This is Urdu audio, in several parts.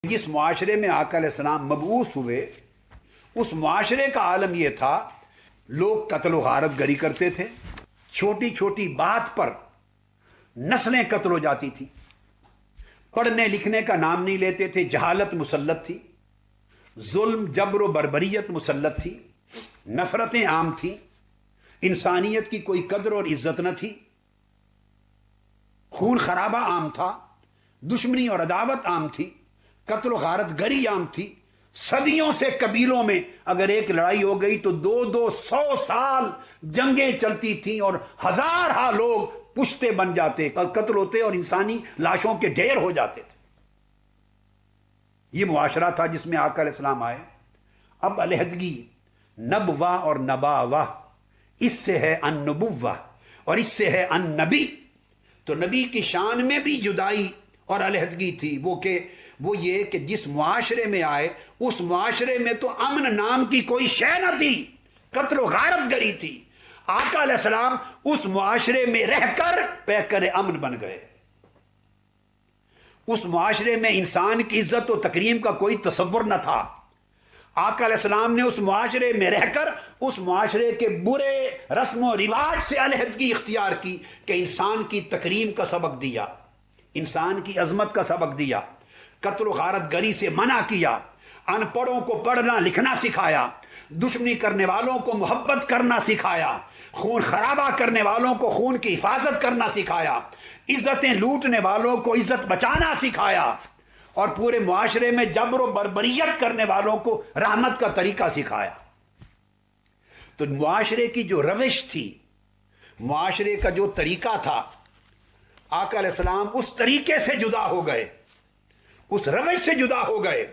جس معاشرے میں آقا علیہ السلام مبعوث ہوئے اس معاشرے کا عالم یہ تھا، لوگ قتل و غارت گری کرتے تھے، چھوٹی چھوٹی بات پر نسلیں قتل ہو جاتی تھی، پڑھنے لکھنے کا نام نہیں لیتے تھے، جہالت مسلط تھی، ظلم جبر و بربریت مسلط تھی، نفرتیں عام تھیں، انسانیت کی کوئی قدر اور عزت نہ تھی، خون خرابہ عام تھا، دشمنی اور عداوت عام تھی، قتل و غارت گری عام تھی۔ صدیوں سے قبیلوں میں اگر ایک لڑائی ہو گئی تو 200 سال جنگیں چلتی تھیں اور ہزارہ لوگ پشتے بن جاتے، قتل ہوتے اور انسانی لاشوں کے ڈھیر ہو جاتے تھے۔ یہ معاشرہ تھا جس میں آقا علیہ السلام آئے۔ اب علیحدگی نبوہ اور نباوہ، اس سے ہے النبوہ اور اس سے ہے النبی۔ تو نبی کی شان میں بھی جدائی اور علیحدگی تھی، وہ یہ کہ جس معاشرے میں آئے اس معاشرے میں تو امن نام کی کوئی شے نہ تھی، قتل و غارت گری تھی۔ آقا علیہ السلام اس معاشرے میں رہ کر پیکر امن بن گئے۔ اس معاشرے میں انسان کی عزت و تکریم کا کوئی تصور نہ تھا۔ آقا علیہ السلام نے اس معاشرے میں رہ کر اس معاشرے کے برے رسم و رواج سے علیحدگی اختیار کی کہ انسان کی تکریم کا سبق دیا، انسان کی عظمت کا سبق دیا، قتل و غارت گری سے منع کیا، ان پڑھوں کو پڑھنا لکھنا سکھایا، دشمنی کرنے والوں کو محبت کرنا سکھایا، خون خرابہ کرنے والوں کو خون کی حفاظت کرنا سکھایا، عزتیں لوٹنے والوں کو عزت بچانا سکھایا، اور پورے معاشرے میں جبر و بربریت کرنے والوں کو رحمت کا طریقہ سکھایا۔ تو معاشرے کی جو روش تھی، معاشرے کا جو طریقہ تھا، آقا علیہ السلام اس طریقے سے جدا ہو گئے، اس روش سے جدا ہو گئے،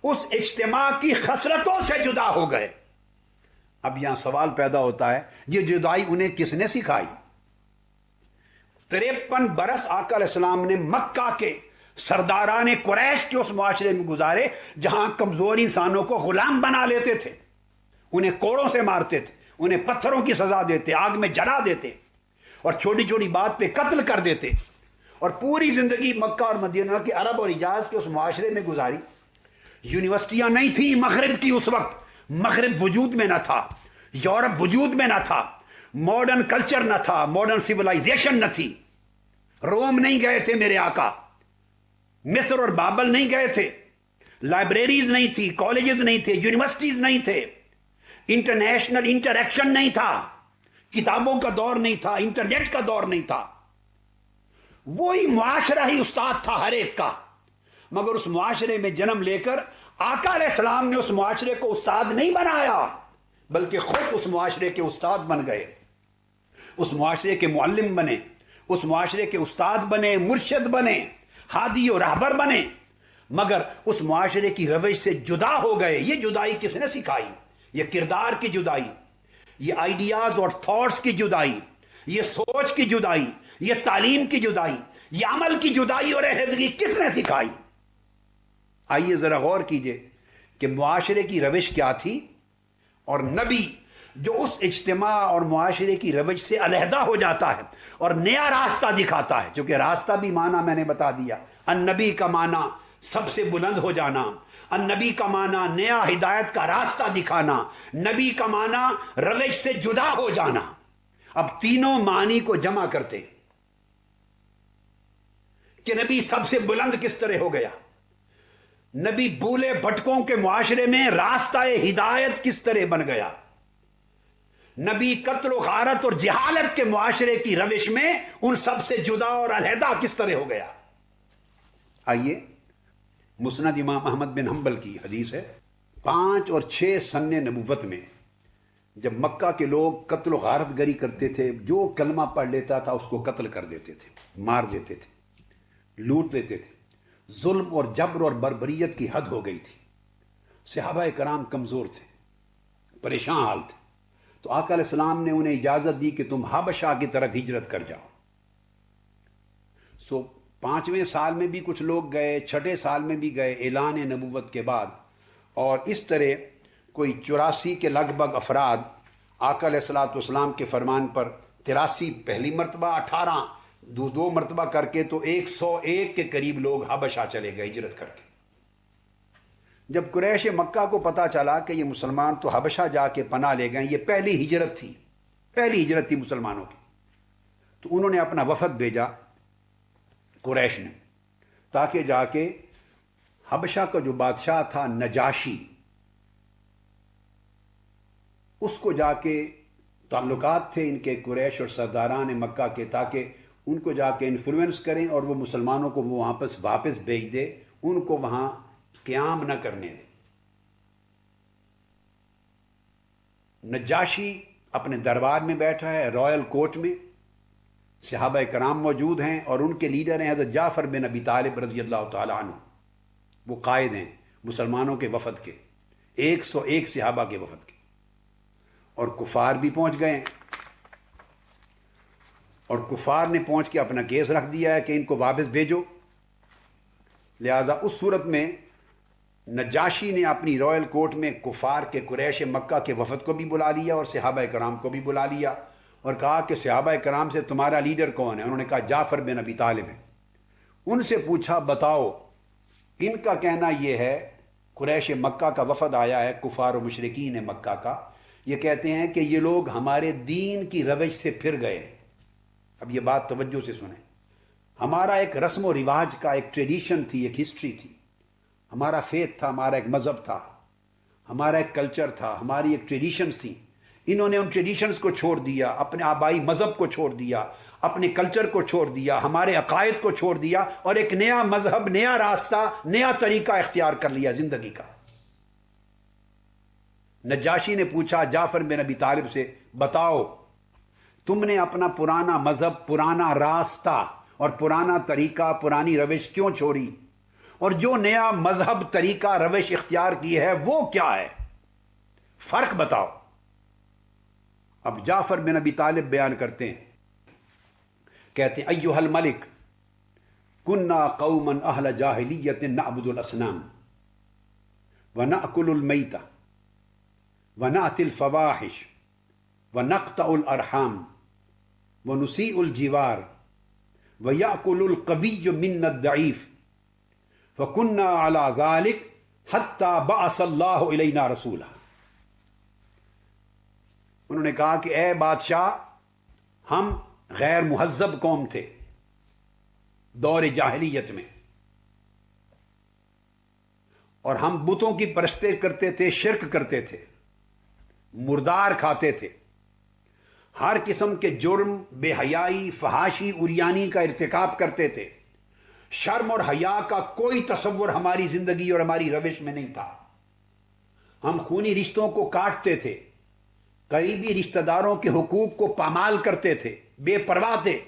اس اجتماع کی خصلتوں سے جدا ہو گئے۔ اب یہاں سوال پیدا ہوتا ہے، یہ جدائی انہیں کس نے سکھائی؟ 53 برس آقا علیہ السلام نے مکہ کے سرداران قریش کے اس معاشرے میں گزارے جہاں کمزور انسانوں کو غلام بنا لیتے تھے، انہیں کوڑوں سے مارتے تھے، انہیں پتھروں کی سزا دیتے، آگ میں جلا دیتے اور چھوٹی چھوٹی بات پہ قتل کر دیتے، اور پوری زندگی مکہ اور مدینہ کے عرب اور حجاز کے اس معاشرے میں گزاری۔ یونیورسٹیاں نہیں تھیں مغرب کی، اس وقت مغرب وجود میں نہ تھا، یورپ وجود میں نہ تھا، ماڈرن کلچر نہ تھا، ماڈرن سیولائزیشن نہ تھی، روم نہیں گئے تھے میرے آقا، مصر اور بابل نہیں گئے تھے، لائبریریز نہیں تھی، کالجز نہیں تھے، یونیورسٹیز نہیں تھے، انٹرنیشنل انٹریکشن نہیں تھا، کتابوں کا دور نہیں تھا، انٹرنیٹ کا دور نہیں تھا۔ وہی معاشرہ ہی استاد تھا ہر ایک کا، مگر اس معاشرے میں جنم لے کر آقا علیہ السلام نے اس معاشرے کو استاد نہیں بنایا، بلکہ خود اس معاشرے کے استاد بن گئے، اس معاشرے کے معلم بنے، اس معاشرے کے استاد بنے، مرشد بنے، ہادی و رہبر بنے، مگر اس معاشرے کی روش سے جدا ہو گئے۔ یہ جدائی کس نے سکھائی؟ یہ کردار کی جدائی، یہ آئیڈیاز اور تھاٹس کی جدائی، یہ سوچ کی جدائی، یہ تعلیم کی جدائی، یہ عمل کی جدائی اور علیحدگی کس نے سکھائی؟ آئیے ذرا غور کیجئے کہ معاشرے کی روش کیا تھی، اور نبی جو اس اجتماع اور معاشرے کی روش سے علیحدہ ہو جاتا ہے اور نیا راستہ دکھاتا ہے، چونکہ راستہ بھی معنی میں نے بتا دیا، النبی کا معنی سب سے بلند ہو جانا، النبی کا معنی نیا ہدایت کا راستہ دکھانا، نبی کا معنی روش سے جدا ہو جانا۔ اب تینوں معنی کو جمع کرتے کہ نبی سب سے بلند کس طرح ہو گیا، نبی بولے بھٹکوں کے معاشرے میں راستہ ہدایت کس طرح بن گیا، نبی قتل و غارت اور جہالت کے معاشرے کی روش میں ان سب سے جدا اور علیحدہ کس طرح ہو گیا۔ آئیے مسند امام احمد بن حنبل کی حدیث ہے، 5 اور 6 سن نبوت میں جب مکہ کے لوگ قتل و غارت گری کرتے تھے، جو کلمہ پڑھ لیتا تھا اس کو قتل کر دیتے تھے، مار دیتے تھے، لوٹ لیتے تھے، ظلم اور جبر اور بربریت کی حد ہو گئی تھی، صحابہ کرام کمزور تھے، پریشان حال تھے، تو آقا علیہ السلام نے انہیں اجازت دی کہ تم حبشہ کی طرف ہجرت کر جاؤ۔ 5ویں سال میں بھی کچھ لوگ گئے، 6 سال میں بھی گئے اعلان نبوت کے بعد، اور اس طرح کوئی 84 کے لگ بھگ افراد آقا علیہ السلام کے فرمان پر 83 پہلی مرتبہ، 18 دو مرتبہ کر کے تو 101 کے قریب لوگ حبشہ چلے گئے ہجرت کر کے۔ جب قریش مکہ کو پتہ چلا کہ یہ مسلمان تو حبشہ جا کے پناہ لے گئے، یہ پہلی ہجرت تھی مسلمانوں کی، تو انہوں نے اپنا وفد بھیجا قریش نے، تاکہ جا کے حبشہ کا جو بادشاہ تھا نجاشی، اس کو جا کے تعلقات تھے ان کے قریش اور سرداران مکہ کے، تاکہ ان کو جا کے انفلوئنس کریں اور وہ مسلمانوں کو وہ واپس بھیج دے، ان کو وہاں قیام نہ کرنے دے۔ نجاشی اپنے دربار میں بیٹھا ہے، رائل کورٹ میں، صحابہ کرام موجود ہیں اور ان کے لیڈر ہیں حضرت جعفر بن ابی طالب رضی اللہ تعالیٰ عنہ، وہ قائد ہیں مسلمانوں کے وفد کے، 101 صحابہ کے وفد کے، اور کفار بھی پہنچ گئے ہیں، اور کفار نے پہنچ کے اپنا کیس رکھ دیا ہے کہ ان کو واپس بھیجو۔ لہٰذا اس صورت میں نجاشی نے اپنی رائل کورٹ میں کفار کے قریش مکہ کے وفد کو بھی بلا لیا اور صحابہ کرام کو بھی بلا لیا، اور کہا کہ صحابہ کرام سے تمہارا لیڈر کون ہے؟ انہوں نے کہا جعفر بن ابی طالب ہے۔ ان سے پوچھا بتاؤ، ان کا کہنا یہ ہے، قریش مکہ کا وفد آیا ہے، کفار و مشرکین مکہ کا، یہ کہتے ہیں کہ یہ لوگ ہمارے دین کی روش سے پھر گئے ہیں۔ اب یہ بات توجہ سے سنیں، ہمارا ایک رسم و رواج کا ایک ٹریڈیشن تھی، ایک ہسٹری تھی، ہمارا فیتھ تھا، ہمارا ایک مذہب تھا، ہمارا ایک کلچر تھا، ہماری ایک ٹریڈیشنز تھی۔ انہوں نے ان ٹریڈیشنز کو چھوڑ دیا، اپنے آبائی مذہب کو چھوڑ دیا، اپنے کلچر کو چھوڑ دیا، ہمارے عقائد کو چھوڑ دیا، اور ایک نیا مذہب، نیا راستہ، نیا طریقہ اختیار کر لیا زندگی کا۔ نجاشی نے پوچھا جعفر بن ابی طالب سے، بتاؤ تم نے اپنا پرانا مذہب، پرانا راستہ اور پرانا طریقہ، پرانی روش کیوں چھوڑی، اور جو نیا مذہب، طریقہ، روش اختیار کی ہے وہ کیا ہے؟ فرق بتاؤ۔ اب جعفر بن ابی طالب بیان کرتے ہیں، کہتے ہیں ایھا الملک کنا قوما اہل جاہلیت نعبد الاصنام ونأکل المیتہ ونأتی الفواحش ونقطع الارحام ونسیء الجوار ویأکل القوی منا الضعیف فکنا علی ذلک حتی بعث اللہ الینا رسولا۔ انہوں نے کہا کہ اے بادشاہ، ہم غیر مہذب قوم تھے دور جاہلیت میں، اور ہم بتوں کی پرستش کرتے تھے، شرک کرتے تھے، مردار کھاتے تھے، ہر قسم کے جرم، بے حیائی، فحاشی، عریانی کا ارتکاب کرتے تھے، شرم اور حیا کا کوئی تصور ہماری زندگی اور ہماری روش میں نہیں تھا۔ ہم خونی رشتوں کو کاٹتے تھے، قریبی رشتہ داروں کے حقوق کو پامال کرتے تھے، بے پرواہ تھے،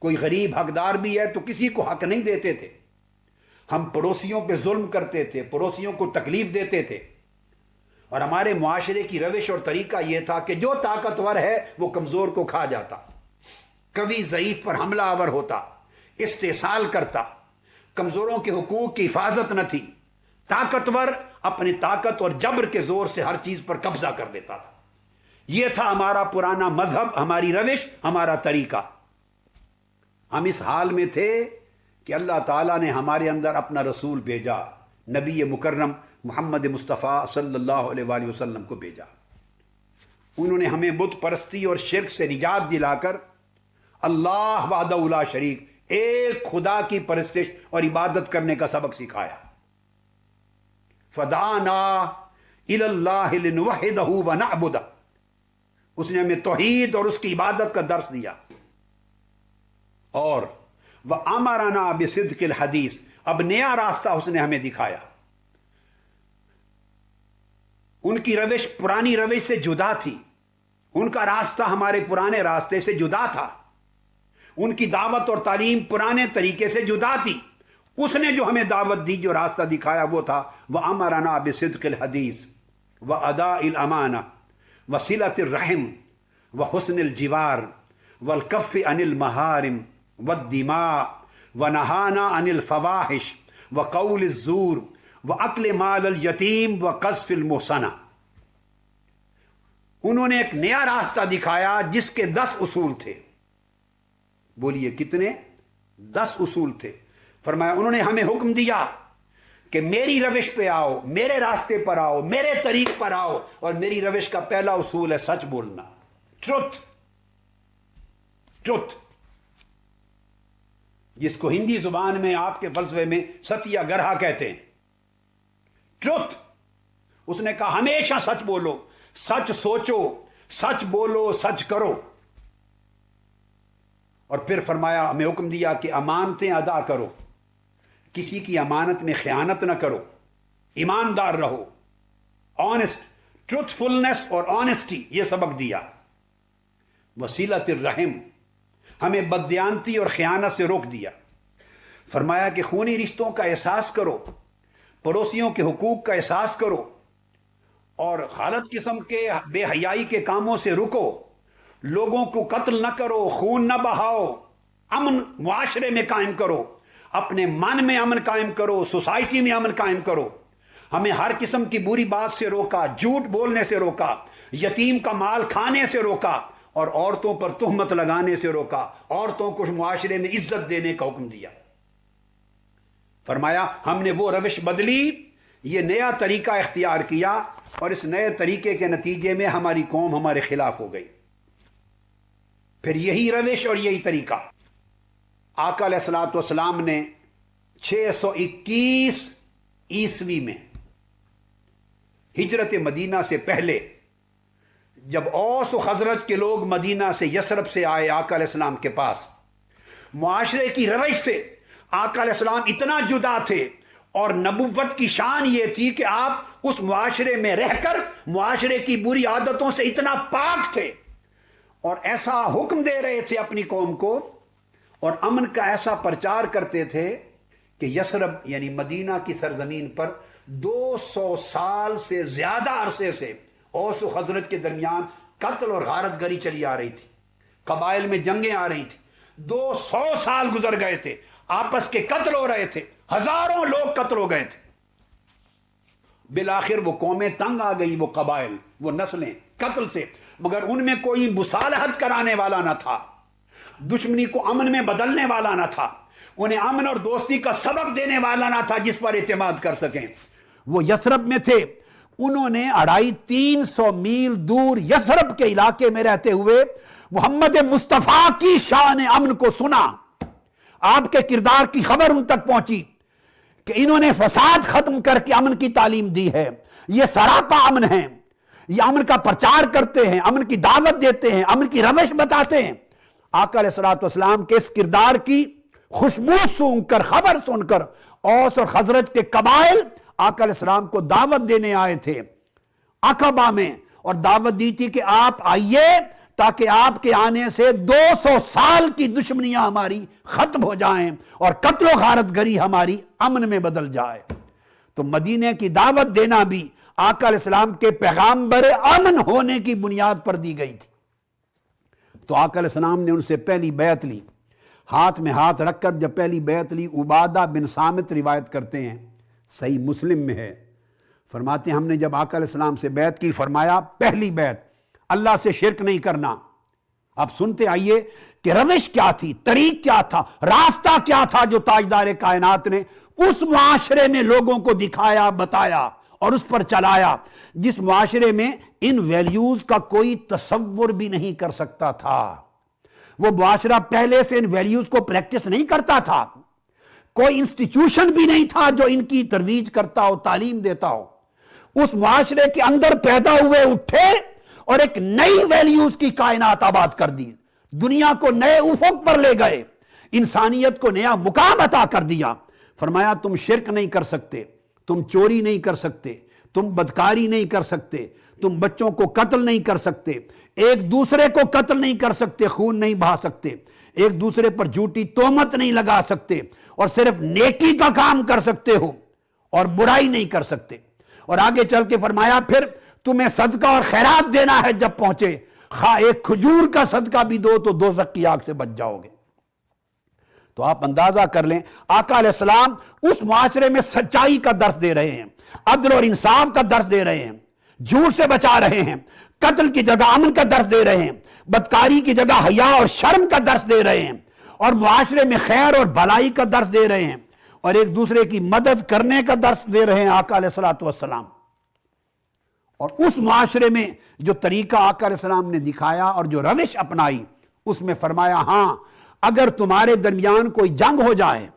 کوئی غریب حقدار بھی ہے تو کسی کو حق نہیں دیتے تھے، ہم پڑوسیوں پہ ظلم کرتے تھے، پڑوسیوں کو تکلیف دیتے تھے، اور ہمارے معاشرے کی روش اور طریقہ یہ تھا کہ جو طاقتور ہے وہ کمزور کو کھا جاتا، قوی ضعیف پر حملہ آور ہوتا، استحصال کرتا، کمزوروں کے حقوق کی حفاظت نہ تھی، طاقتور اپنی طاقت اور جبر کے زور سے ہر چیز پر قبضہ کر لیتا تھا۔ یہ تھا ہمارا پرانا مذہب، ہماری روش، ہمارا طریقہ۔ ہم اس حال میں تھے کہ اللہ تعالیٰ نے ہمارے اندر اپنا رسول بھیجا، نبی مکرم محمد مصطفیٰ صلی اللہ علیہ وآلہ وسلم کو بھیجا۔ انہوں نے ہمیں بت پرستی اور شرک سے نجات دلا کر اللہ وحدہ لا شریک، ایک خدا کی پرستش اور عبادت کرنے کا سبق سکھایا۔ فدعانا الی اللہ لنوحدہ ونعبدہ، اس نے ہمیں توحید اور اس کی عبادت کا درس دیا، اور وَأَمَرَنَا بِصِدْقِ الْحَدِيثِ، اب نیا راستہ اس نے ہمیں دکھایا۔ ان کی روش پرانی روش سے جدا تھی، ان کا راستہ ہمارے پرانے راستے سے جدا تھا، ان کی دعوت اور تعلیم پرانے طریقے سے جدا تھی۔ اس نے جو ہمیں دعوت دی، جو راستہ دکھایا، وہ تھا وَأَمَرَنَا بِصِدْقِ الْحَدِيثِ وَأَدَاءِ الْأَمَانَةِ وَصِلَةِ الرَّحِمِ وَحُسْنِ الْجِوَارِ وَالْكَفِّ عَنِ الْمَحَارِمِ وَالدِّمَاءِ وَنَهَانَا عَنِ الْفَوَاحِشِ وَقَوْلِ الزُّورِ وَأَكْلِ مَالِ الْيَتِيمِ وَقَذْفِ الْمُحْصَنَةِ۔ انہوں نے ایک نیا راستہ دکھایا جس کے 10 اصول تھے۔ بولیے کتنے؟ 10 اصول تھے۔ فرمایا انہوں نے ہمیں حکم دیا کہ میری روش پہ آؤ، میرے راستے پر آؤ، میرے طریق پر آؤ، اور میری روش کا پہلا اصول ہے سچ بولنا، ٹروتھ، ٹروتھ، جس کو ہندی زبان میں آپ کے فلسفے میں ستیہ گرہا کہتے ہیں، ٹروتھ۔ اس نے کہا ہمیشہ سچ بولو، سچ سوچو، سچ بولو، سچ کرو۔ اور پھر فرمایا، ہمیں حکم دیا کہ امانتیں ادا کرو، کسی کی امانت میں خیانت نہ کرو، ایماندار رہو، آنےسٹ، ٹروتھ فلنس اور آنےسٹی، یہ سبق دیا۔ وصیلۃ الرحم، ہمیں بددیانتی اور خیانت سے روک دیا۔ فرمایا کہ خونی رشتوں کا احساس کرو، پڑوسیوں کے حقوق کا احساس کرو، اور غلط قسم کے بے حیائی کے کاموں سے رکو، لوگوں کو قتل نہ کرو، خون نہ بہاؤ، امن معاشرے میں قائم کرو، اپنے من میں امن قائم کرو، سوسائٹی میں امن قائم کرو۔ ہمیں ہر قسم کی بری بات سے روکا، جھوٹ بولنے سے روکا، یتیم کا مال کھانے سے روکا، اور عورتوں پر تہمت لگانے سے روکا، عورتوں کو معاشرے میں عزت دینے کا حکم دیا۔ فرمایا ہم نے وہ روش بدلی، یہ نیا طریقہ اختیار کیا، اور اس نئے طریقے کے نتیجے میں ہماری قوم ہمارے خلاف ہو گئی۔ پھر یہی روش اور یہی طریقہ آقا علیہ الصلوۃ والسلام نے 621 عیسوی میں ہجرت مدینہ سے پہلے، جب اوس و خزرج کے لوگ مدینہ سے یثرب سے آئے آقا علیہ السلام کے پاس، معاشرے کی روش سے آقا علیہ السلام اتنا جدا تھے، اور نبوت کی شان یہ تھی کہ آپ اس معاشرے میں رہ کر معاشرے کی بری عادتوں سے اتنا پاک تھے، اور ایسا حکم دے رہے تھے اپنی قوم کو، اور امن کا ایسا پرچار کرتے تھے کہ یثرب یعنی مدینہ کی سرزمین پر 200 سال سے زیادہ عرصے سے اوس و خزرج کے درمیان قتل اور غارت گری چلی آ رہی تھی، قبائل میں جنگیں آ رہی تھی، 200 سال گزر گئے تھے، آپس کے قتل ہو رہے تھے، ہزاروں لوگ قتل ہو گئے تھے۔ بالآخر وہ قومیں تنگ آ گئی، وہ قبائل، وہ نسلیں قتل سے، مگر ان میں کوئی مصالحت کرانے والا نہ تھا، دشمنی کو امن میں بدلنے والا نہ تھا، انہیں امن اور دوستی کا سبق دینے والا نہ تھا جس پر اعتماد کر سکیں۔ وہ یثرب میں تھے، انہوں نے 250-300 میل دور یثرب کے علاقے میں رہتے ہوئے محمد مصطفیٰ کی شان امن کو سنا، آپ کے کردار کی خبر ان تک پہنچی کہ انہوں نے فساد ختم کر کے امن کی تعلیم دی ہے، یہ سراپا امن ہے، یہ امن کا پرچار کرتے ہیں، امن کی دعوت دیتے ہیں، امن کی روش بتاتے ہیں۔ آقا علیہ الصلوۃ والسلام کے اس کردار کی خوشبو سونگ کر، خبر سن کر، اوس اور خزرج کے قبائل آقا علیہ السلام کو دعوت دینے آئے تھے عقبہ میں، اور دعوت دی تھی کہ آپ آئیے تاکہ آپ کے آنے سے 200 سال کی دشمنیاں ہماری ختم ہو جائیں اور قتل و غارت گری ہماری امن میں بدل جائے۔ تو مدینے کی دعوت دینا بھی آقا علیہ السلام کے پیغامبر امن ہونے کی بنیاد پر دی گئی تھی۔ تو آقا علیہ السلام نے ان سے پہلی بیعت لی، ہاتھ میں ہاتھ رکھ کر جب پہلی بیعت لی، عبادہ بن صامت روایت کرتے ہیں، صحیح مسلم میں ہے، فرماتے ہیں ہم نے جب آقا علیہ السلام سے بیعت کی، فرمایا پہلی بیعت اللہ سے شرک نہیں کرنا۔ اب سنتے آئیے کہ روش کیا تھی، طریق کیا تھا، راستہ کیا تھا جو تاجدار کائنات نے اس معاشرے میں لوگوں کو دکھایا، بتایا اور اس پر چلایا، جس معاشرے میں ان ویلیوز کا کوئی تصور بھی نہیں کر سکتا تھا۔ وہ معاشرہ پہلے سے ان ویلیوز کو پریکٹس نہیں کرتا تھا، کوئی انسٹیٹیوشن بھی نہیں تھا جو ان کی ترویج کرتا ہو، تعلیم دیتا ہو۔ اس معاشرے کے اندر پیدا ہوئے، اٹھے اور ایک نئی ویلیوز کی کائنات آباد کر دی، دنیا کو نئے افق پر لے گئے، انسانیت کو نیا مقام عطا کر دیا۔ فرمایا تم شرک نہیں کر سکتے، تم چوری نہیں کر سکتے، تم بدکاری نہیں کر سکتے، تم بچوں کو قتل نہیں کر سکتے، ایک دوسرے کو قتل نہیں کر سکتے، خون نہیں بہا سکتے، ایک دوسرے پر جھوٹی تہمت نہیں لگا سکتے، اور صرف نیکی کا کام کر سکتے ہو اور برائی نہیں کر سکتے۔ اور آگے چل کے فرمایا پھر تمہیں صدقہ اور خیرات دینا ہے، جب پہنچے خواہ ایک کھجور کا صدقہ بھی دو تو دوزخ کی آگ سے بچ جاؤ گے۔ تو آپ اندازہ کر لیں آقا علیہ السلام اس معاشرے میں سچائی کا درس دے رہے ہیں، عدل اور انصاف کا درس دے رہے ہیں، جھوٹ سے بچا رہے ہیں، قتل کی جگہ امن کا درس دے رہے ہیں، بدکاری کی جگہ حیا اور شرم کا درس دے رہے ہیں، اور معاشرے میں خیر اور بھلائی کا درس دے رہے ہیں۔ اور ایک دوسرے کی مدد کرنے کا درس دے رہے ہیں آقا علیہ الصلوۃ والسلام۔ اور اس معاشرے میں جو طریقہ آقا علیہ السلام نے دکھایا اور جو روش اپنائی، اس میں فرمایا ہاں اگر تمہارے درمیان کوئی جنگ ہو جائے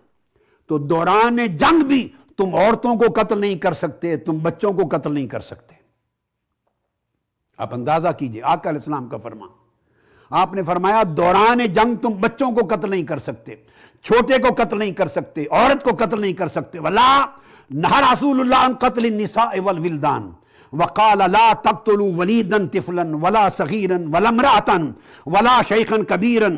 تو دوران جنگ بھی تم عورتوں کو قتل نہیں کر سکتے، تم بچوں کو قتل نہیں کر سکتے۔ آپ اندازہ کیجئے آقا علیہ السلام کا فرمان، آپ نے فرمایا دوران جنگ تم بچوں کو قتل نہیں کر سکتے، چھوٹے کو قتل نہیں کر سکتے، عورت کو قتل نہیں کر سکتے۔ ولا نہى رسول اللہ عن قتل النساء والولدان وقال لا تقتلوا وليدا طفلا ولا صغيرا ولا امرأة ولا شيخا كبيرا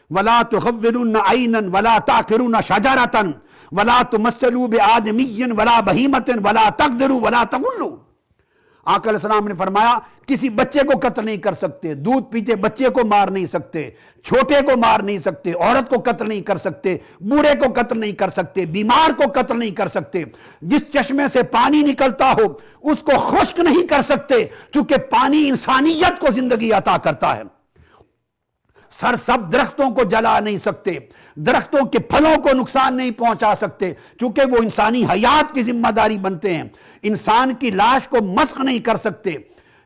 ولا تغضضن عينا ولا تعقرن شجرة ولا تمثلوا بآدمي ولا بهيمة ولا تقدروا ولا تغلوا۔ آقا علیہ السلام نے فرمایا کسی بچے کو قتل نہیں کر سکتے، دودھ پیتے بچے کو مار نہیں سکتے، چھوٹے کو مار نہیں سکتے، عورت کو قتل نہیں کر سکتے، بوڑھے کو قتل نہیں کر سکتے، بیمار کو قتل نہیں کر سکتے، جس چشمے سے پانی نکلتا ہو اس کو خشک نہیں کر سکتے، چونکہ پانی انسانیت کو زندگی عطا کرتا ہے۔ سرسبز درختوں کو جلا نہیں سکتے، درختوں کے پھلوں کو نقصان نہیں پہنچا سکتے، چونکہ وہ انسانی حیات کی ذمہ داری بنتے ہیں۔ انسان کی لاش کو مسخ نہیں کر سکتے،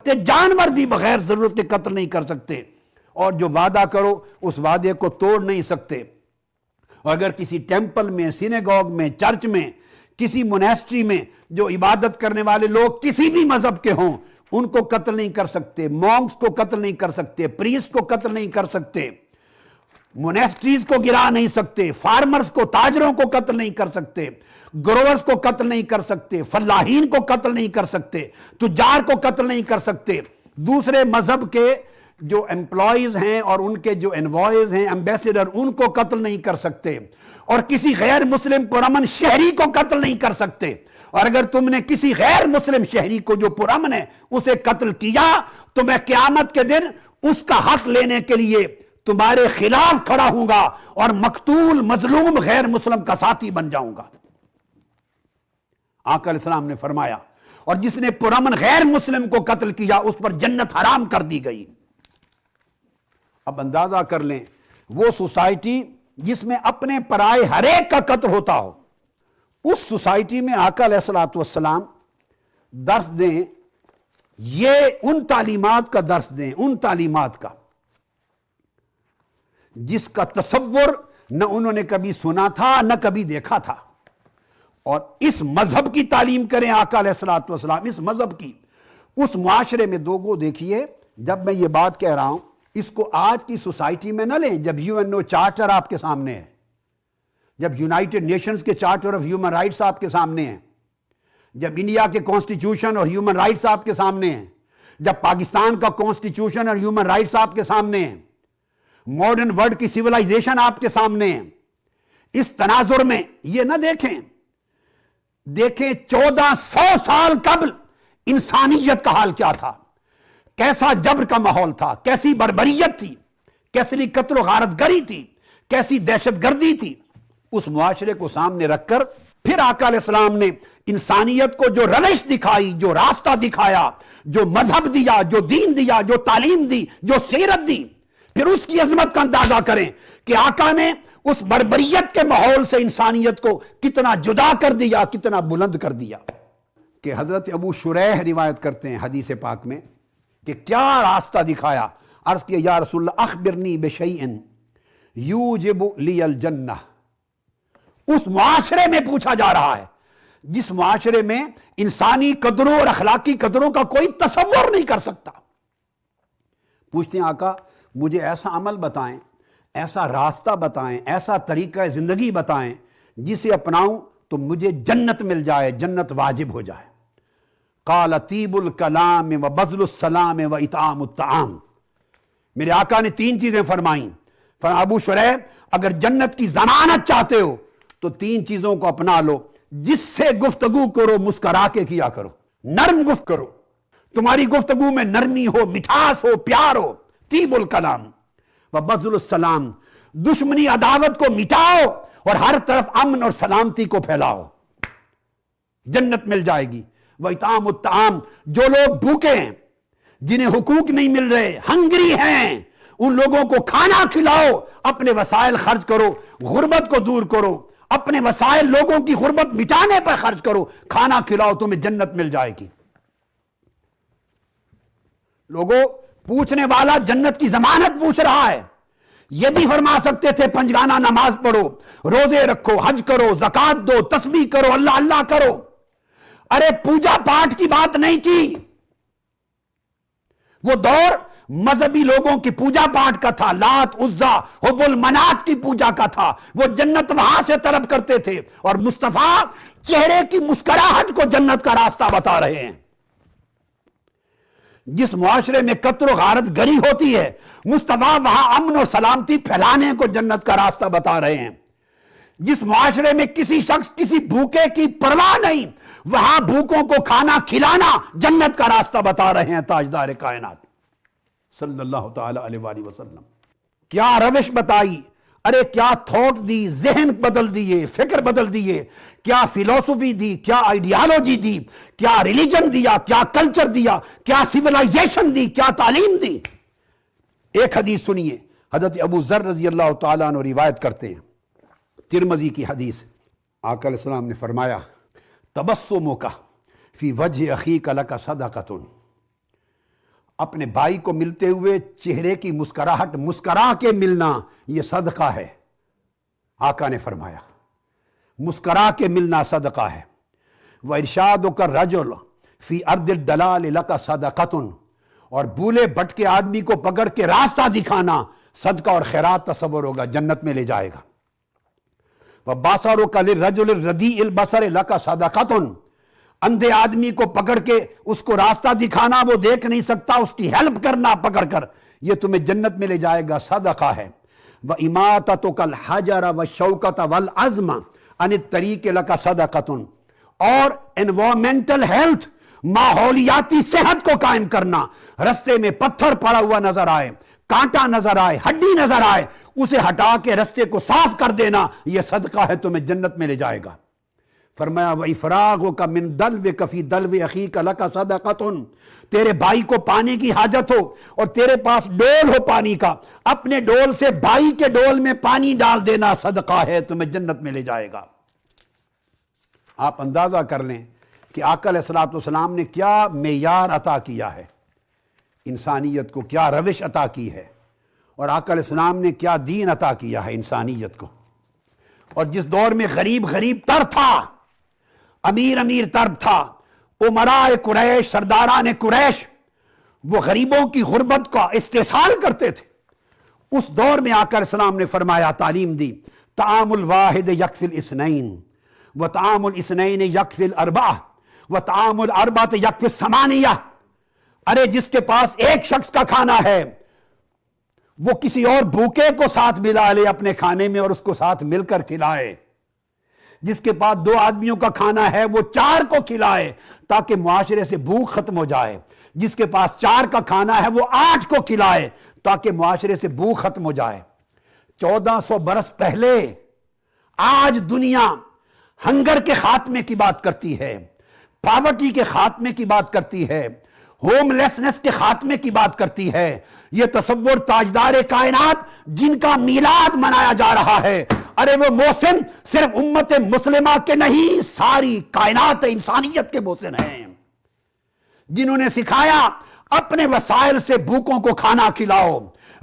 جانور بھی بغیر ضرورت کے قتل نہیں کر سکتے، اور جو وعدہ کرو اس وعدے کو توڑ نہیں سکتے۔ اور اگر کسی ٹیمپل میں، سینیگوگ میں، چرچ میں، کسی مونیسٹری میں جو عبادت کرنے والے لوگ کسی بھی مذہب کے ہوں ان کو قتل نہیں کر سکتے، مونکس کو قتل نہیں کر سکتے، پریسٹ کو قتل نہیں کر سکتے، مونیسٹریز کو گرا نہیں سکتے، فارمرز کو، تاجروں کو قتل نہیں کر سکتے، گروورز کو قتل نہیں کر سکتے، فلاحین کو قتل نہیں کر سکتے، تجار کو قتل نہیں کر سکتے، دوسرے مذہب کے جو امپلائیز ہیں اور ان کے جو انوائز ہیں، ایمبیسڈر، ان کو قتل نہیں کر سکتے، اور کسی غیر مسلم پرامن شہری کو قتل نہیں کر سکتے۔ اور اگر تم نے کسی غیر مسلم شہری کو جو پرامن ہے اسے قتل کیا تو میں قیامت کے دن اس کا حق لینے کے لیے تمہارے خلاف کھڑا ہوں گا اور مقتول مظلوم غیر مسلم کا ساتھی بن جاؤں گا۔ آقا علیہ السلام نے فرمایا اور جس نے پرامن غیر مسلم کو قتل کیا اس پر جنت حرام کر دی گئی۔ اب اندازہ کر لیں وہ سوسائٹی جس میں اپنے پرائے ہر ایک کا قتل ہوتا ہو، اس سوسائٹی میں آقا علیہ الصلوۃ والسلام درس دیں، یہ ان تعلیمات کا درس دیں، ان تعلیمات کا جس کا تصور نہ انہوں نے کبھی سنا تھا نہ کبھی دیکھا تھا، اور اس مذہب کی تعلیم کریں آقا علیہ الصلوۃ والسلام، اس مذہب کی۔ اس معاشرے میں دوگو دیکھیے، جب میں یہ بات کہہ رہا ہوں اس کو آج کی سوسائٹی میں نہ لیں جب UN چارٹر آپ کے سامنے ہے، جب یونائٹڈ نیشنز کے چارٹر آف ہیومن رائٹس آپ کے سامنے ہیں، جب انڈیا کے کانسٹیٹیوشن اور ہیومن رائٹس آپ کے سامنے ہیں، جب پاکستان کا کانسٹیٹیوشن اور ہیومن رائٹس آپ کے سامنے ہیں، ماڈرن ورلڈ کی سیولائزیشن آپ کے سامنے ہے، اس تناظر میں یہ نہ دیکھیں 1400 سال قبل انسانیت کا حال کیا تھا، کیسا جبر کا ماحول تھا، کیسی بربریت تھی، کیسی قتل و غارت گری تھی، کیسی دہشت گردی تھی۔ اس معاشرے کو سامنے رکھ کر پھر آقا علیہ السلام نے انسانیت کو جو روش دکھائی، جو راستہ دکھایا، جو مذہب دیا، جو دین دیا، جو تعلیم دی، جو سیرت دی، پھر اس کی عظمت کا اندازہ کریں کہ آقا نے اس بربریت کے ماحول سے انسانیت کو کتنا جدا کر دیا، کتنا بلند کر دیا۔ کہ حضرت ابو شریح روایت کرتے ہیں حدیث پاک میں کہ کیا راستہ دکھایا، عرض کیا یا رسول اللہ اخبرنی بشیء یوجب لی الجنہ۔ اس معاشرے میں پوچھا جا رہا ہے جس معاشرے میں انسانی قدروں اور اخلاقی قدروں کا کوئی تصور نہیں کر سکتا۔ پوچھتے ہیں آقا مجھے ایسا عمل بتائیں، ایسا راستہ بتائیں، ایسا طریقہ زندگی بتائیں جسے اپناؤں تو مجھے جنت مل جائے، جنت واجب ہو جائے۔ قال طیب الکلام و بذل السلام و اطعام الطعام۔ میرے آقا نے 3 چیزیں فرمائیں۔ فرمایا ابو شریح اگر جنت کی ضمانت چاہتے ہو تو 3 چیزوں کو اپنا لو، جس سے گفتگو کرو مسکرا کے کیا کرو، نرم گفت کرو، تمہاری گفتگو میں نرمی ہو، مٹھاس ہو، پیار ہو۔ طیب الکلام و بذل السلام، دشمنی عداوت کو مٹاؤ اور ہر طرف امن اور سلامتی کو پھیلاؤ، جنت مل جائے گی۔ وَإِطْعَامُ الطَّعَامِ، جو لوگ بھوکے ہیں، جنہیں حقوق نہیں مل رہے، ہنگری ہیں، ان لوگوں کو کھانا کھلاؤ، اپنے وسائل خرچ کرو، غربت کو دور کرو، اپنے وسائل لوگوں کی غربت مٹانے پر خرچ کرو، کھانا کھلاؤ، تمہیں جنت مل جائے گی۔ لوگوں، پوچھنے والا جنت کی ضمانت پوچھ رہا ہے۔ یہ بھی فرما سکتے تھے پنجگانہ نماز پڑھو، روزے رکھو، حج کرو، زکات دو، تسبیح کرو، اللہ اللہ کرو۔ ارے پوجا پاٹ کی بات نہیں کی، وہ دور مذہبی لوگوں کی پوجا پاٹ کا تھا، لات عزا حبل منات کی پوجا کا تھا، وہ جنت وہاں سے طلب کرتے تھے، اور مصطفیٰ چہرے کی مسکراہٹ کو جنت کا راستہ بتا رہے ہیں۔ جس معاشرے میں قتل و غارت گری ہوتی ہے، مصطفیٰ وہاں امن و سلامتی پھیلانے کو جنت کا راستہ بتا رہے ہیں۔ جس معاشرے میں کسی شخص کسی بھوکے کی پرواہ نہیں، وہاں بھوکوں کو کھانا کھلانا جنت کا راستہ بتا رہے ہیں تاجدار کائنات صلی اللہ تعالی علیہ وآلہ وسلم۔ کیا روش بتائی، ارے کیا تھوٹ دی، ذہن بدل دیے، فکر بدل دیے، کیا فلسفی دی، کیا آئیڈیالوجی دی، کیا ریلیجن دیا، کیا کلچر دیا، کیا سیولائزیشن دی، کیا تعلیم دی۔ ایک حدیث سنیے، حضرت ابو ذر رضی اللہ تعالیٰ عنہ روایت کرتے ہیں، ترمذی کی حدیث۔ آقا علیہ السلام نے فرمایا، تبسمک فی وجہ اخیک لک صدقۃ، اپنے بھائی کو ملتے ہوئے چہرے کی مسکراہٹ مسکرا کے ملنا یہ صدقہ ہے۔ آقا نے فرمایا مسکرا کے ملنا صدقہ ہے۔ وَإِرْشَادُكَ الرَّجُلَ فِي أَرْضِ الدَّلَالِ لَكَ صَدَقَةٌ، اور بھولے بھٹکے آدمی کو پکڑ کے راستہ دکھانا صدقہ اور خیرات تصور ہوگا، جنت میں لے جائے گا۔ وَبَصَرُكَ لِلرَّجُلِ الرَّدِيءِ الْبَصَرِ لَكَ صَدَقَةٌ، اندھے آدمی کو پکڑ کے اس کو راستہ دکھانا، وہ دیکھ نہیں سکتا، اس کی ہیلپ کرنا پکڑ کر، یہ تمہیں جنت میں لے جائے گا، صدقہ ہے۔ وَإِمَاتَتُكَ الْحَجَرَ وَالشَّوْكَةَ وَالْعَزْمَ عَنِ الطَّرِيقِ لَكَ صَدَقَةٌ، اور انوائرمنٹل ہیلتھ، ماحولیاتی صحت کو قائم کرنا، رستے میں پتھر پڑا ہوا نظر آئے، کانٹا نظر آئے، ہڈی نظر آئے، اسے ہٹا کے رستے کو صاف کر دینا، یہ صدقہ ہے، تمہیں جنت میں لے جائے گا۔ فرمایا وَإِفْرَاغُكَ مِنْ دَلْوِكَ فِي دَلْوِ أَخِيكَ لَكَ صَدَقَةٌ، تیرے بھائی کو پانی کی حاجت ہو اور تیرے پاس ڈول ہو پانی کا، اپنے ڈول سے بھائی کے ڈول میں پانی ڈال دینا صدقہ ہے، تمہیں جنت میں لے جائے گا۔ آپ اندازہ کر لیں کہ آقا علیہ السلام نے کیا معیار عطا کیا ہے، انسانیت کو کیا روش عطا کی ہے، اور آقا علیہ السلام نے کیا دین عطا کیا ہے انسانیت کو۔ اور جس دور میں غریب غریب تر تھا، امیر امیر تر تھا، امراء قریش، سرداران قریش، وہ غریبوں کی غربت کا استحصال کرتے تھے۔ اس دور میں آقا علیہ السلام نے فرمایا، تعلیم دی، طعام الواحد یکفی الاثنین، وطعام الاثنین یکفی الاربعہ، وطعام الاربعہ یکفی الثمانیہ۔ ارے جس کے پاس ایک شخص کا کھانا ہے، وہ کسی اور بھوکے کو ساتھ ملا لے اپنے کھانے میں اور اس کو ساتھ مل کر کھلائے۔ جس کے پاس 2 آدمیوں کا کھانا ہے، وہ 4 کو کھلائے تاکہ معاشرے سے بھوک ختم ہو جائے۔ جس کے پاس 4 کا کھانا ہے، وہ 8 کو کھلائے تاکہ معاشرے سے بھوک ختم ہو جائے۔ 1400 برس پہلے آج دنیا ہنگر کے خاتمے کی بات کرتی ہے، پاورٹی کے خاتمے کی بات کرتی ہے، ہوم لیسنس کے خاتمے کی بات کرتی ہے۔ یہ تصور تاجدار کائنات جن کا میلاد منایا جا رہا ہے، ارے وہ محسن صرف امت مسلمہ کے نہیں، ساری کائنات انسانیت کے محسن ہیں، جنہوں نے سکھایا اپنے وسائل سے بھوکوں کو کھانا کھلاؤ،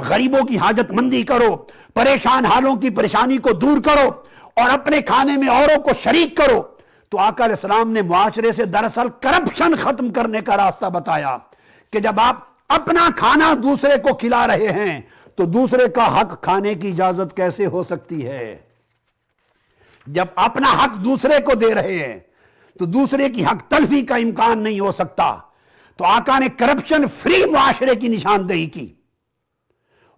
غریبوں کی حاجت مندی کرو، پریشان حالوں کی پریشانی کو دور کرو، اور اپنے کھانے میں اوروں کو شریک کرو۔ تو آقا علیہ السلام نے معاشرے سے دراصل کرپشن ختم کرنے کا راستہ بتایا کہ جب آپ اپنا کھانا دوسرے کو کھلا رہے ہیں تو دوسرے کا حق کھانے کی اجازت کیسے ہو سکتی ہے؟ جب اپنا حق دوسرے کو دے رہے ہیں تو دوسرے کی حق تلفی کا امکان نہیں ہو سکتا۔ تو آقا نے کرپشن فری معاشرے کی نشاندہی کی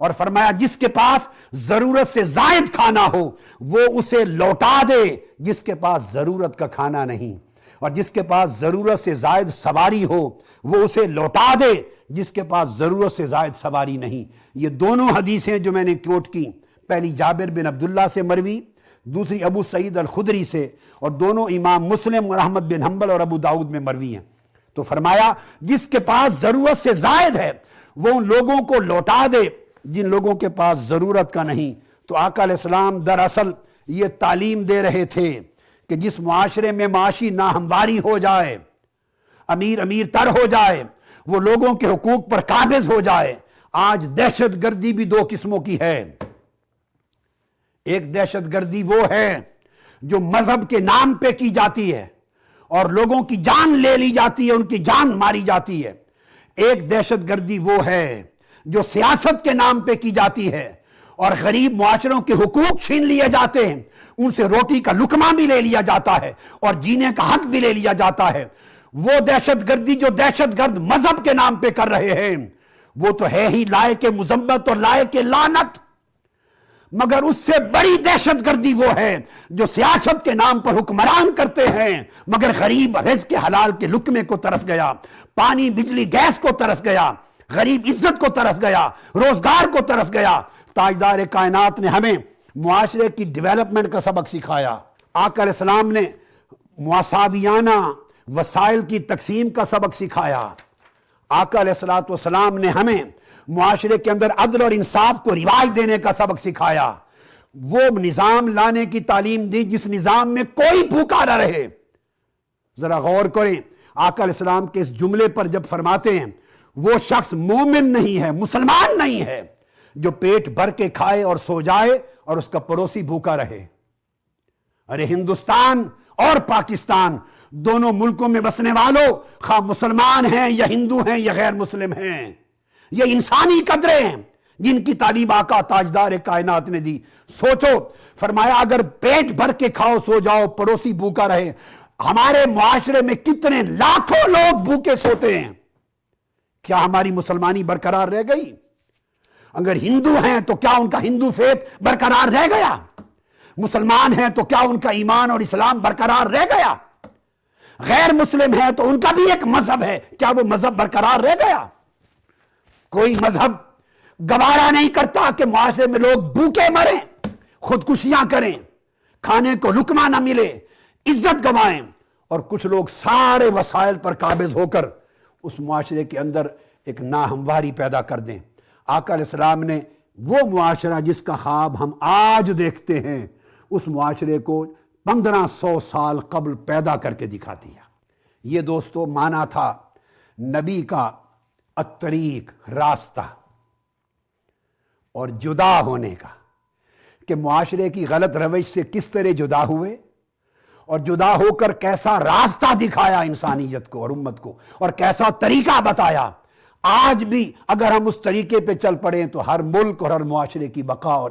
اور فرمایا جس کے پاس ضرورت سے زائد کھانا ہو وہ اسے لوٹا دے، جس کے پاس ضرورت کا کھانا نہیں، اور جس کے پاس ضرورت سے زائد سواری ہو وہ اسے لوٹا دے، جس کے پاس ضرورت سے زائد سواری نہیں۔ یہ دونوں حدیثیں جو میں نے کوٹ کی، پہلی جابر بن عبداللہ سے مروی، دوسری ابو سعید الخدری سے، اور دونوں امام مسلم اور احمد بن حنبل اور ابو داؤد میں مروی ہیں۔ تو فرمایا جس کے پاس ضرورت سے زائد ہے وہ ان لوگوں کو لوٹا دے جن لوگوں کے پاس ضرورت کا نہیں۔ تو آقا علیہ السلام دراصل یہ تعلیم دے رہے تھے کہ جس معاشرے میں معاشی ناہمواری ہو جائے، امیر امیر تر ہو جائے، وہ لوگوں کے حقوق پر قابض ہو جائے۔ آج دہشت گردی بھی دو قسموں کی ہے۔ ایک دہشت گردی وہ ہے جو مذہب کے نام پہ کی جاتی ہے اور لوگوں کی جان لے لی جاتی ہے، ان کی جان ماری جاتی ہے۔ ایک دہشت گردی وہ ہے جو سیاست کے نام پہ کی جاتی ہے اور غریب معاشروں کے حقوق چھین لیے جاتے ہیں، ان سے روٹی کا لقمہ بھی لے لیا جاتا ہے اور جینے کا حق بھی لے لیا جاتا ہے۔ وہ دہشت گردی جو دہشت گرد مذہب کے نام پہ کر رہے ہیں، وہ تو ہے ہی لائق مذمت اور لائق لعنت، مگر اس سے بڑی دہشت گردی وہ ہے جو سیاست کے نام پر حکمران کرتے ہیں مگر غریب رزق حلال کے لقمے کو ترس گیا، پانی بجلی گیس کو ترس گیا، غریب عزت کو ترس گیا، روزگار کو ترس گیا۔ تاجدار کائنات نے ہمیں معاشرے کی ڈیولپمنٹ کا سبق سکھایا۔ آقا علیہ السلام نے مساویانہ وسائل کی تقسیم کا سبق سکھایا۔ آقا علیہ السلام نے ہمیں معاشرے کے اندر عدل اور انصاف کو رواج دینے کا سبق سکھایا۔ وہ نظام لانے کی تعلیم دی جس نظام میں کوئی بھوکا نہ رہے۔ ذرا غور کریں، آقا علیہ السلام کے اس جملے پر جب فرماتے ہیں وہ شخص مومن نہیں ہے، مسلمان نہیں ہے جو پیٹ بھر کے کھائے اور سو جائے اور اس کا پڑوسی بھوکا رہے۔ ارے ہندوستان اور پاکستان دونوں ملکوں میں بسنے والوں، خواہ مسلمان ہیں یا ہندو ہیں یا غیر مسلم ہیں، یہ انسانی قدریں ہیں جن کی تعلیم آقا تاجدار کائنات نے دی۔ سوچو، فرمایا اگر پیٹ بھر کے کھاؤ سو جاؤ پڑوسی بھوکا رہے، ہمارے معاشرے میں کتنے لاکھوں لوگ بھوکے سوتے ہیں، کیا ہماری مسلمانی برقرار رہ گئی؟ اگر ہندو ہیں تو کیا ان کا ہندو فیت برقرار رہ گیا؟ مسلمان ہیں تو کیا ان کا ایمان اور اسلام برقرار رہ گیا؟ غیر مسلم ہیں تو ان کا بھی ایک مذہب ہے، کیا وہ مذہب برقرار رہ گیا؟ کوئی مذہب گوارا نہیں کرتا کہ معاشرے میں لوگ بھوکے مریں، خودکشیاں کریں، کھانے کو لقمہ نہ ملے، عزت گوائیں، اور کچھ لوگ سارے وسائل پر قابض ہو کر اس معاشرے کے اندر ایک ناہمواری پیدا کر دیں۔ آقا علیہ السلام نے وہ معاشرہ جس کا خواب ہم آج دیکھتے ہیں، اس معاشرے کو 1500 سال قبل پیدا کر کے دکھا دیا۔ یہ دوستو مانا تھا نبی کا الطریق، راستہ، اور جدا ہونے کا، کہ معاشرے کی غلط روش سے کس طرح جدا ہوئے اور جدا ہو کر کیسا راستہ دکھایا انسانیت کو اور امت کو، اور کیسا طریقہ بتایا۔ آج بھی اگر ہم اس طریقے پہ چل پڑیں تو ہر ملک اور ہر معاشرے کی بقا اور